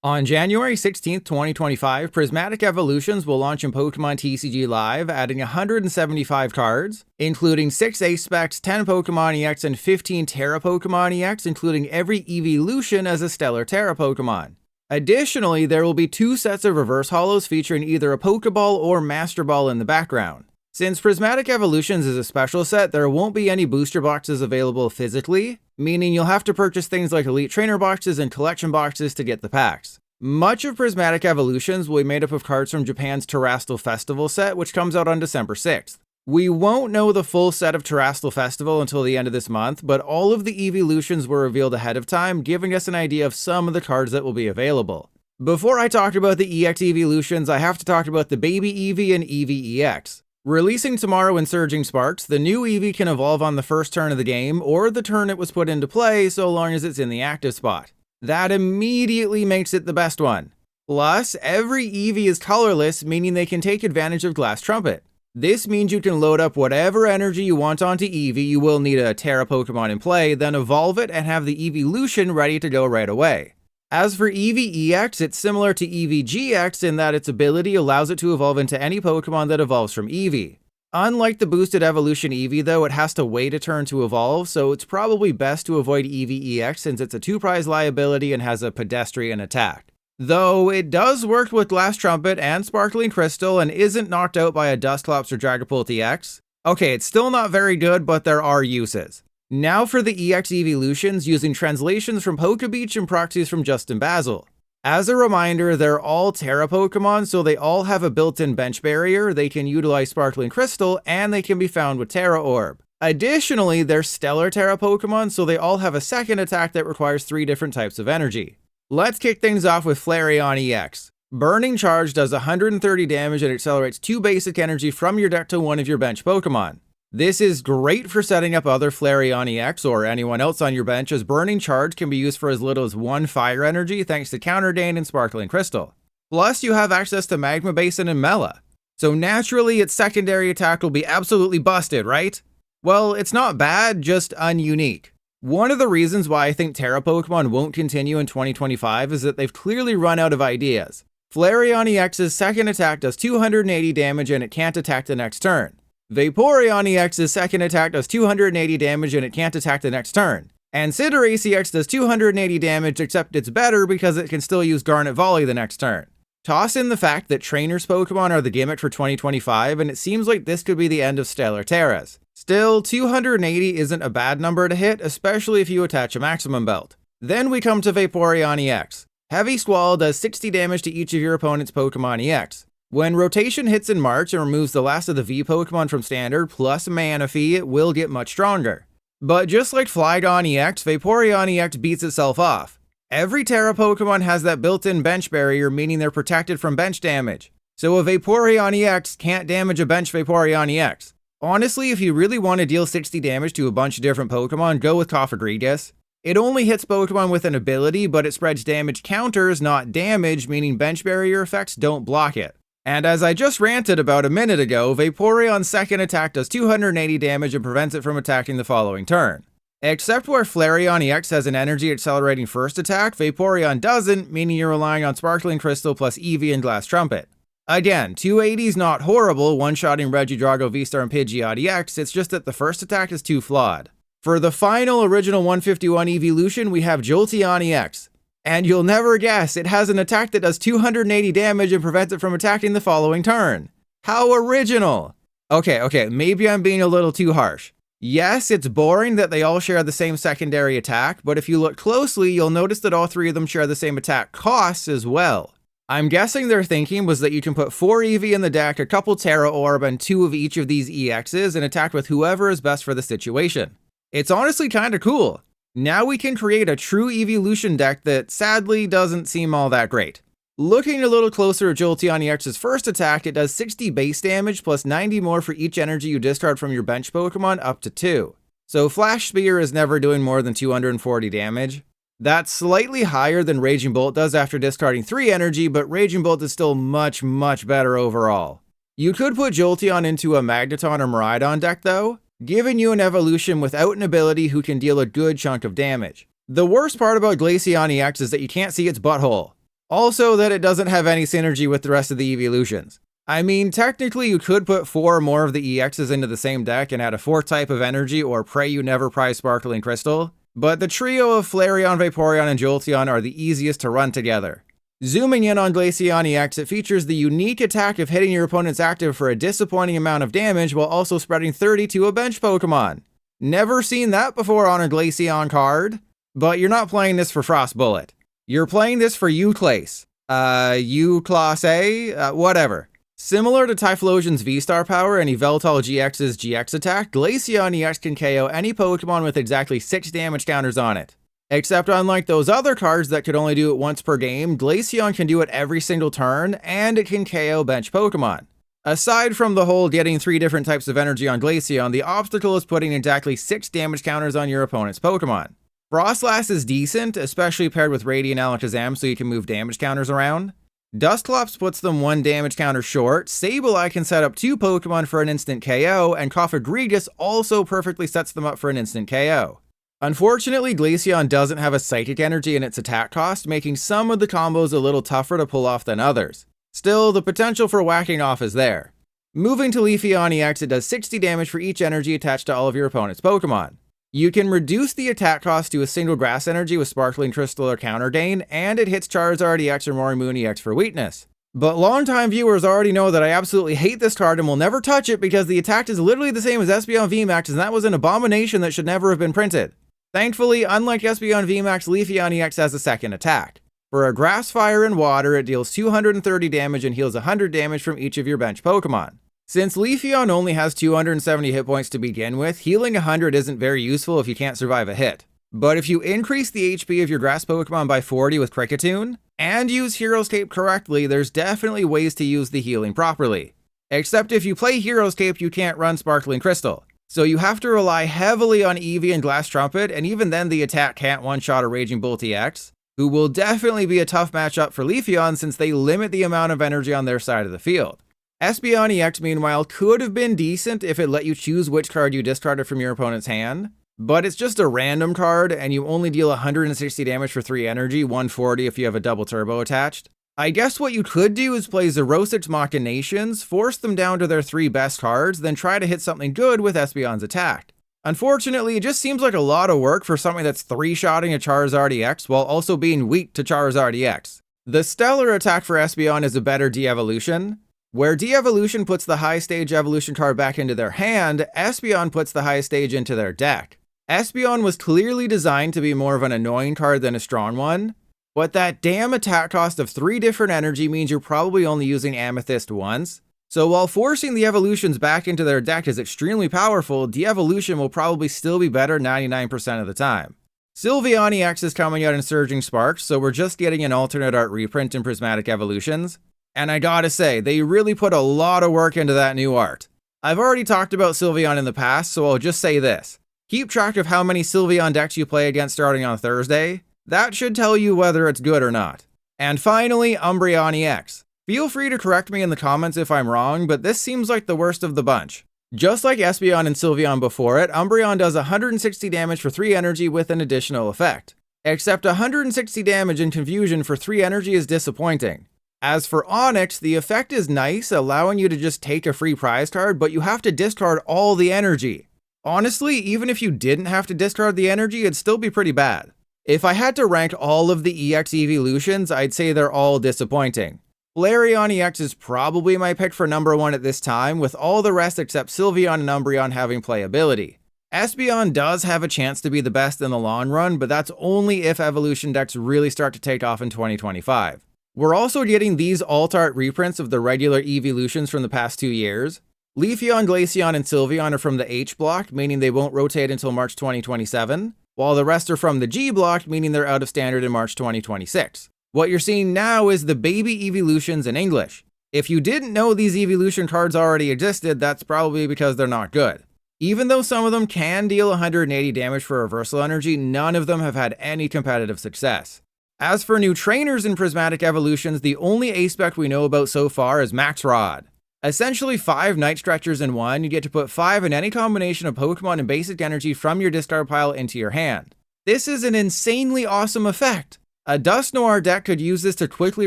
On January 16th, 2025, Prismatic Evolutions will launch in Pokemon TCG Live, adding 175 cards, including 6 Ace-Specs, 10 Pokemon EX, and 15 Terra Pokemon EX, including every Eeveelution as a Stellar Terra Pokemon. Additionally, there will be 2 sets of reverse holos featuring either a Pokeball or Master Ball in the background. Since Prismatic Evolutions is a special set, there won't be any booster boxes available physically, meaning you'll have to purchase things like Elite Trainer boxes and collection boxes to get the packs. Much of Prismatic Evolutions will be made up of cards from Japan's Terastal Festival set, which comes out on December 6th. We won't know the full set of Terastal Festival until the end of this month, but all of the Eeveelutions were revealed ahead of time, giving us an idea of some of the cards that will be available. Before I talk about the EX Eeveelutions, I have to talk about the Baby Eevee and Eevee EX. Releasing tomorrow in Surging Sparks, the new Eevee can evolve on the first turn of the game, or the turn it was put into play, so long as it's in the active spot. That immediately makes it the best one. Plus, every Eevee is colorless, meaning they can take advantage of Glass Trumpet. This means you can load up whatever energy you want onto Eevee. You will need a Terra Pokemon in play, then evolve it and have the Eeveelution ready to go right away. As for Eevee EX, it's similar to Eevee GX in that its ability allows it to evolve into any Pokemon that evolves from Eevee. Unlike the boosted evolution Eevee though, it has to wait a turn to evolve, so it's probably best to avoid Eevee EX since it's a 2-prize liability and has a pedestrian attack. Though it does work with Glass Trumpet and Sparkling Crystal and isn't knocked out by a Dusclops or Dragapult EX. Okay, it's still not very good, but there are uses. Now for the EX Eeveelutions, using translations from Pokebeach and proxies from Justin Basil. As a reminder, they're all Terra Pokemon, so they all have a built-in bench barrier, they can utilize Sparkling Crystal, and they can be found with Terra Orb. Additionally, they're Stellar Terra Pokemon, so they all have a second attack that requires 3 different types of energy. Let's kick things off with Flareon EX. Burning Charge does 130 damage and accelerates 2 basic energy from your deck to one of your bench Pokemon. This is great for setting up other Flareon EX or anyone else on your bench, as Burning Charge can be used for as little as 1 fire energy thanks to Counter Dane and Sparkling Crystal. Plus, you have access to Magma Basin and Mela. So naturally, its secondary attack will be absolutely busted, right? Well, it's not bad, just ununique. One of the reasons why I think Terra Pokemon won't continue in 2025 is that they've clearly run out of ideas. Flareon EX's second attack does 280 damage and it can't attack the next turn. Vaporeon EX's second attack does 280 damage and it can't attack the next turn. And Cinderace EX does 280 damage, except it's better because it can still use Garnet Volley the next turn. Toss in the fact that Trainers Pokemon are the gimmick for 2025, and it seems like this could be the end of Stellar Terras. Still, 280 isn't a bad number to hit, especially if you attach a Maximum Belt. Then we come to Vaporeon EX. Heavy Squall does 60 damage to each of your opponent's Pokemon EX. When Rotation hits in March and removes the last of the V Pokemon from Standard plus Manaphy, it will get much stronger. But just like Flygon EX, Vaporeon EX beats itself off. Every Terra Pokemon has that built-in bench barrier, meaning they're protected from bench damage. So a Vaporeon EX can't damage a bench Vaporeon EX. Honestly, if you really want to deal 60 damage to a bunch of different Pokemon, go with Cofagrigus. It only hits Pokemon with an ability, but it spreads damage counters, not damage, meaning bench barrier effects don't block it. And as I just ranted about a minute ago, Vaporeon's second attack does 280 damage and prevents it from attacking the following turn. Except where Flareon EX has an energy accelerating first attack, Vaporeon doesn't, meaning you're relying on Sparkling Crystal plus Eevee and Glass Trumpet. Again, 280's not horrible, one-shotting Regidrago, V-Star, and Pidgeot EX, it's just that the first attack is too flawed. For the final original 151 Eeveelution, we have Jolteon EX. And you'll never guess, it has an attack that does 280 damage and prevents it from attacking the following turn. How original! Okay, maybe I'm being a little too harsh. Yes, it's boring that they all share the same secondary attack, but if you look closely, you'll notice that all 3 of them share the same attack costs as well. I'm guessing their thinking was that you can put 4 Eevee in the deck, a couple Terra Orb, and 2 of each of these EXs, and attack with whoever is best for the situation. It's honestly kinda cool. Now we can create a true Eeveelution deck that sadly doesn't seem all that great. Looking a little closer at Jolteon EX's first attack, it does 60 base damage plus 90 more for each energy you discard from your bench Pokemon up to 2. So Flash Spear is never doing more than 240 damage. That's slightly higher than Raging Bolt does after discarding 3 energy, but Raging Bolt is still much better overall. You could put Jolteon into a Magneton or Miraidon deck though, giving you an evolution without an ability who can deal a good chunk of damage. The worst part about Glaceon EX is that you can't see its butthole. Also that it doesn't have any synergy with the rest of the Eeveelutions. I mean, technically you could put 4 or more of the EXs into the same deck and add a 4th type of energy or Pray You Never Prize Sparkling Crystal, but the trio of Flareon, Vaporeon, and Jolteon are the easiest to run together. Zooming in on Glaceon EX, it features the unique attack of hitting your opponent's active for a disappointing amount of damage while also spreading 30 to a bench Pokemon. Never seen that before on a Glaceon card, but you're not playing this for Frost Bullet. You're playing this for Uclase. Uclase, whatever. Similar to Typhlosion's V-Star power and Yveltal GX's GX attack, Glaceon EX can KO any Pokemon with exactly 6 damage counters on it. Except unlike those other cards that could only do it once per game, Glaceon can do it every single turn, and it can KO bench Pokemon. Aside from the whole getting 3 different types of energy on Glaceon, the obstacle is putting exactly 6 damage counters on your opponent's Pokemon. Frostlass is decent, especially paired with Radiant Alakazam so you can move damage counters around. Dusclops puts them 1 damage counter short, Sableye can set up 2 Pokemon for an instant KO, and Cofagrigus also perfectly sets them up for an instant KO. Unfortunately, Glaceon doesn't have a Psychic Energy in its attack cost, making some of the combos a little tougher to pull off than others. Still, the potential for whacking off is there. Moving to Leafeon EX, it does 60 damage for each energy attached to all of your opponent's Pokemon. You can reduce the attack cost to a single Grass Energy with Sparkling Crystal or Counter Gain, and it hits Charizard EX or Morimoon EX for weakness. But longtime viewers already know that I absolutely hate this card and will never touch it because the attack is literally the same as Espeon VMAX, and that was an abomination that should never have been printed. Thankfully, unlike Espeon VMAX, Leafeon EX has a second attack. For a Grass, Fire, and Water, it deals 230 damage and heals 100 damage from each of your bench Pokemon. Since Leafeon only has 270 hit points to begin with, healing 100 isn't very useful if you can't survive a hit. But if you increase the HP of your Grass Pokemon by 40 with Kricketune, and use Hero's Cape correctly, there's definitely ways to use the healing properly. Except if you play Hero's Cape, you can't run Sparkling Crystal. So you have to rely heavily on Eevee and Glass Trumpet, and even then the attack can't one-shot a Raging Bolt EX, who will definitely be a tough matchup for Leafeon since they limit the amount of energy on their side of the field. Espeon EX, meanwhile, could have been decent if it let you choose which card you discarded from your opponent's hand, but it's just a random card, and you only deal 160 damage for 3 energy, 140 if you have a double turbo attached. I guess what you could do is play Xerosic's Machinations, force them down to their 3 best cards, then try to hit something good with Espeon's attack. Unfortunately, it just seems like a lot of work for something that's 3-shotting a Charizard EX while also being weak to Charizard EX. The Stellar attack for Espeon is a better de-evolution. Where de-evolution puts the high stage evolution card back into their hand, Espeon puts the high stage into their deck. Espeon was clearly designed to be more of an annoying card than a strong one, but that damn attack cost of 3 different energy means you're probably only using Amethyst once. So while forcing the evolutions back into their deck is extremely powerful, de-evolution will probably still be better 99% of the time. Sylveon EX is coming out in Surging Sparks, so we're just getting an alternate art reprint in Prismatic Evolutions. And I gotta say, they really put a lot of work into that new art. I've already talked about Sylveon in the past, so I'll just say this. Keep track of how many Sylveon decks you play against starting on Thursday. That should tell you whether it's good or not. And finally, Umbreon EX. Feel free to correct me in the comments if I'm wrong, but this seems like the worst of the bunch. Just like Espeon and Sylveon before it, Umbreon does 160 damage for 3 energy with an additional effect. Except 160 damage in Confusion for 3 energy is disappointing. As for Onyx, the effect is nice, allowing you to just take a free prize card, but you have to discard all the energy. Honestly, even if you didn't have to discard the energy, it'd still be pretty bad. If I had to rank all of the EX Eeveelutions, I'd say they're all disappointing. Flareon EX is probably my pick for number 1 at this time, with all the rest except Sylveon and Umbreon having playability. Espeon does have a chance to be the best in the long run, but that's only if evolution decks really start to take off in 2025. We're also getting these alt-art reprints of the regular Eeveelutions from the past 2 years. Leafeon, Glaceon, and Sylveon are from the H block, meaning they won't rotate until March 2027, while the rest are from the G block, meaning they're out of standard in March 2026. What you're seeing now is the baby Eeveelutions in English. If you didn't know these Eeveelution cards already existed, that's probably because they're not good. Even though some of them can deal 180 damage for reversal energy, none of them have had any competitive success. As for new trainers in Prismatic Evolutions, the only A-Spec we know about so far is Max Rod. Essentially 5 Night Stretchers in one, you get to put 5 in any combination of Pokemon and basic energy from your discard pile into your hand. This is an insanely awesome effect. A Dusknoir deck could use this to quickly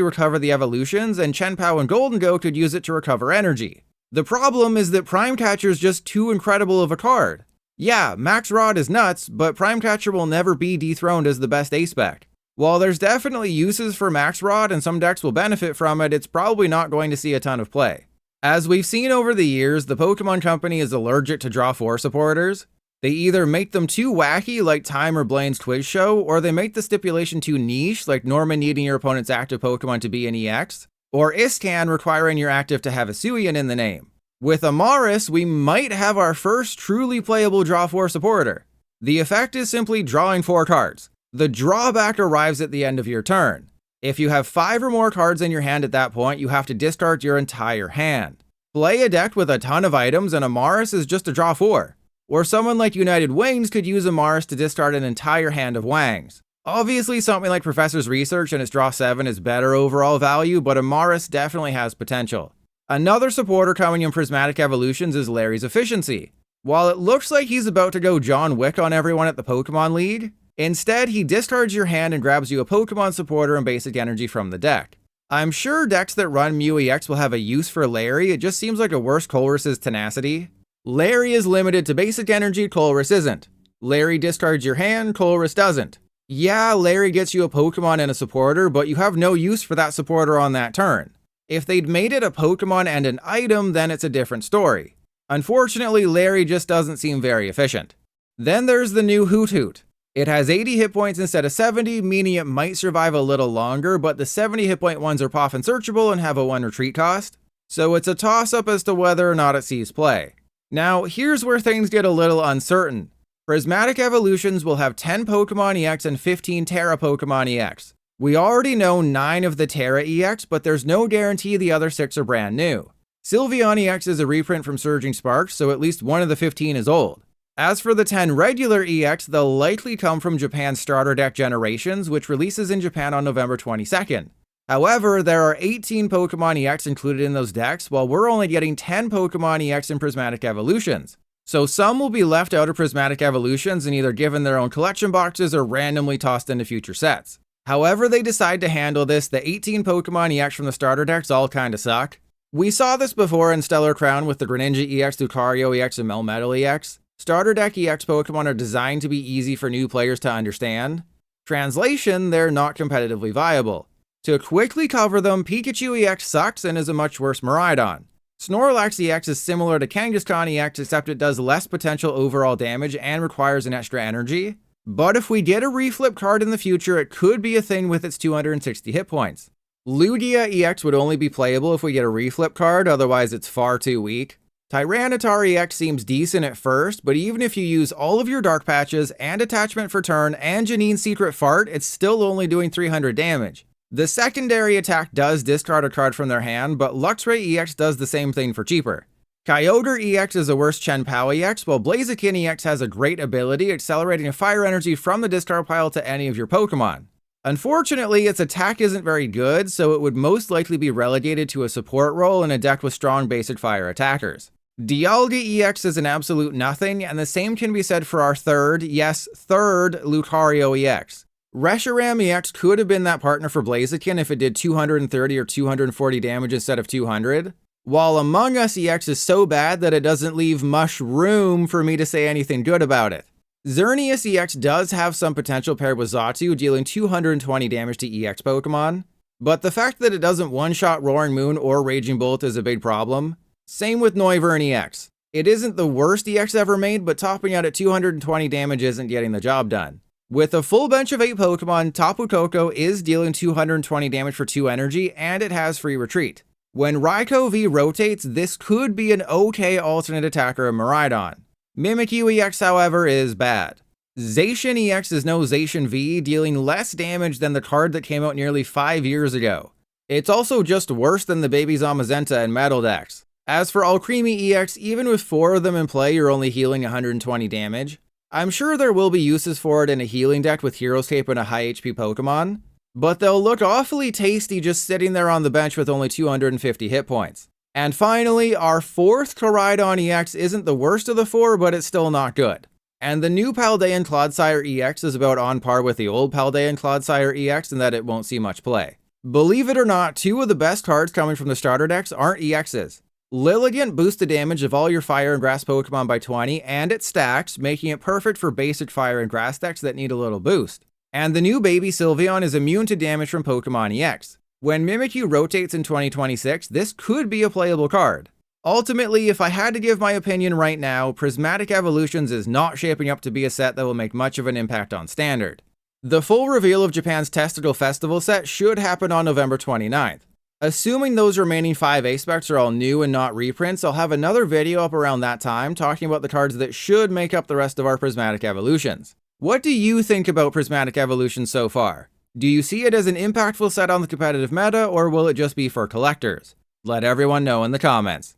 recover the evolutions, and Chien-Pao and Gholdengo could use it to recover energy. The problem is that Primecatcher is just too incredible of a card. Yeah, Max Rod is nuts, but Primecatcher will never be dethroned as the best A-Spec. While there's definitely uses for Max Rod and some decks will benefit from it, it's probably not going to see a ton of play. As we've seen over the years, the Pokemon Company is allergic to Draw 4 supporters. They either make them too wacky like Time or Blaine's Quiz Show, or they make the stipulation too niche like Norman needing your opponent's active Pokemon to be an EX, or Iscan requiring your active to have a Suian in the name. With Amaris, we might have our first truly playable Draw 4 supporter. The effect is simply drawing 4 cards. The drawback arrives at the end of your turn. If you have 5 or more cards in your hand at that point, you have to discard your entire hand. Play a deck with a ton of items and Amaris is just a draw 4. Or someone like United Wings could use Amaris to discard an entire hand of Wangs. Obviously, something like Professor's Research and its draw 7 is better overall value, but Amaris definitely has potential. Another supporter coming in Prismatic Evolutions is Larry's Efficiency. While it looks like he's about to go John Wick on everyone at the Pokemon League, instead he discards your hand and grabs you a Pokemon supporter and basic energy from the deck. I'm sure decks that run Mew EX will have a use for Larry, it just seems like a worse Colress's Tenacity. Larry is limited to basic energy, Colress isn't. Larry discards your hand, Colress doesn't. Yeah, Larry gets you a Pokemon and a supporter, but you have no use for that supporter on that turn. If they'd made it a Pokemon and an item, then it's a different story. Unfortunately, Larry just doesn't seem very efficient. Then there's the new Hoot Hoot. It has 80 hit points instead of 70, meaning it might survive a little longer, but the 70 hit point ones are POF and searchable and have a 1 retreat cost, so it's a toss-up as to whether or not it sees play. Now, here's where things get a little uncertain. Prismatic Evolutions will have 10 Pokemon EX and 15 Terra Pokemon EX. We already know 9 of the Terra EX, but there's no guarantee the other 6 are brand new. Sylveon EX is a reprint from Surging Sparks, so at least one of the 15 is old. As for the 10 regular EX, they'll likely come from Japan's Starter Deck Generations, which releases in Japan on November 22nd. However, there are 18 Pokemon EX included in those decks, while we're only getting 10 Pokemon EX in Prismatic Evolutions. So some will be left out of Prismatic Evolutions and either given their own collection boxes or randomly tossed into future sets. However they decide to handle this, the 18 Pokemon EX from the starter decks all kinda suck. We saw this before in Stellar Crown with the Greninja EX, Lucario EX, and Melmetal EX. Starter deck EX Pokemon are designed to be easy for new players to understand. Translation, they're not competitively viable. To quickly cover them, Pikachu EX sucks and is a much worse Miraidon. Snorlax EX is similar to Kangaskhan EX, except it does less potential overall damage and requires an extra energy. But if we get a reflip card in the future, it could be a thing with its 260 hit points. Lugia EX would only be playable if we get a reflip card, otherwise it's far too weak. Tyranitar EX seems decent at first, but even if you use all of your Dark Patches and Attachment for Turn and Janine's Secret Fart, it's still only doing 300 damage. The secondary attack does discard a card from their hand, but Luxray EX does the same thing for cheaper. Kyogre EX is a worse Chien-Pao EX, while Blaziken EX has a great ability, accelerating a fire energy from the discard pile to any of your Pokemon. Unfortunately, its attack isn't very good, so it would most likely be relegated to a support role in a deck with strong basic fire attackers. Dialga EX is an absolute nothing, and the same can be said for our third Lucario EX. Reshiram EX could have been that partner for Blaziken if it did 230 or 240 damage instead of 200, while Among Us EX is so bad that it doesn't leave much room for me to say anything good about it. Xerneas EX does have some potential paired with Xatu, dealing 220 damage to EX Pokemon, but the fact that it doesn't one-shot Roaring Moon or Raging Bolt is a big problem. Same with Noivern EX. It isn't the worst EX ever made, but topping out at 220 damage isn't getting the job done. With a full bench of 8 Pokemon, Tapu Koko is dealing 220 damage for 2 energy, and it has free retreat. When Raikou V rotates, this could be an okay alternate attacker of Miraidon. Mimikyu EX, however, is bad. Zacian EX is no Zacian V, dealing less damage than the card that came out nearly 5 years ago. It's also just worse than the Baby Zamazenta and Metal decks. As for Alcremie EX, even with 4 of them in play, you're only healing 120 damage. I'm sure there will be uses for it in a healing deck with Hero's Cape and a high HP Pokemon, but they'll look awfully tasty just sitting there on the bench with only 250 hit points. And finally, our fourth Koraidon EX isn't the worst of the 4, but it's still not good. And the new Paldean Clodsire EX is about on par with the old Paldean Clodsire EX in that it won't see much play. Believe it or not, 2 of the best cards coming from the starter decks aren't EXs. Lilligant boosts the damage of all your fire and grass Pokemon by 20, and it stacks, making it perfect for basic fire and grass decks that need a little boost. And the new Baby Sylveon is immune to damage from Pokemon EX. When Mimikyu rotates in 2026, this could be a playable card. Ultimately, if I had to give my opinion right now, Prismatic Evolutions is not shaping up to be a set that will make much of an impact on Standard. The full reveal of Japan's Testicle Festival set should happen on November 29th. Assuming those remaining 5 A-Specs are all new and not reprints, I'll have another video up around that time talking about the cards that should make up the rest of our Prismatic Evolutions. What do you think about Prismatic Evolutions so far? Do you see it as an impactful set on the competitive meta, or will it just be for collectors? Let everyone know in the comments.